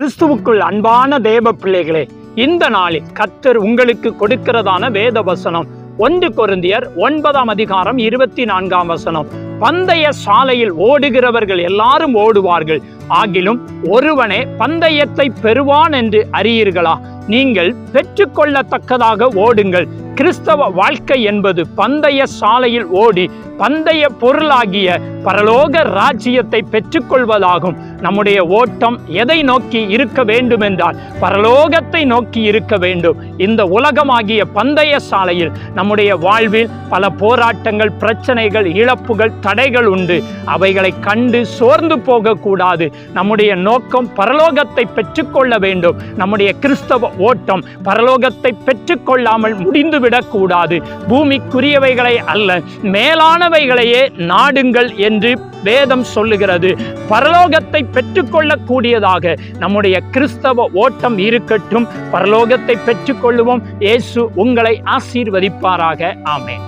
கிறிஸ்துவுக்குள் அன்பான தேவ பிள்ளைகளே, இந்த நாளில் கர்த்தர் உங்களுக்கு கொடுக்கிறதான வேத வசனம் 1 கொரிந்தியர் 9:24. பந்தய சாலையில் ஓடுகிறவர்கள் எல்லாரும் ஓடுவார்கள், ஆகிலும் ஒருவனே பந்தயத்தை பெறுவான் என்று அறியீர்களா? நீங்கள் பெற்றுக்கொள்ளத்தக்கதாக ஓடுங்கள். கிறிஸ்தவ வாழ்க்கை என்பது பந்தய சாலையில் ஓடி பந்தய பொருளாகிய பரலோக ராஜ்யத்தை பெற்றுக்கொள்வதாகும். நம்முடைய ஓட்டம் எதை நோக்கி இருக்க வேண்டும் என்றால் பரலோகத்தை நோக்கி இருக்க வேண்டும். இந்த உலகமாகிய பந்தய சாலையில் நம்முடைய வாழ்வில் பல போராட்டங்கள், பிரச்சனைகள், இழப்புகள், தடைகள் உண்டு. அவைகளை கண்டு சோர்ந்து போகக்கூடாது. நம்முடைய நோக்கம் பரலோகத்தை பெற்றுக்கொள்ள வேண்டும். நம்முடைய கிறிஸ்தவ ஓட்டம் பரலோகத்தை பெற்றுக்கொள்ளாமல் முடிந்துவிடக்கூடாது. பூமிக்குரியவைகளை அல்ல, மேலானவைகளையே நாடுங்கள் என்று வேதம் சொல்லுகிறது. பரலோகத்தை பெற்றுக்கொள்ளக்கூடியதாக நம்முடைய கிறிஸ்தவ ஓட்டம் இருக்கட்டும். பரலோகத்தை பெற்றுக்கொள்ளுவோம். இயேசு உங்களை ஆசீர்வதிப்பாராக. ஆமென்.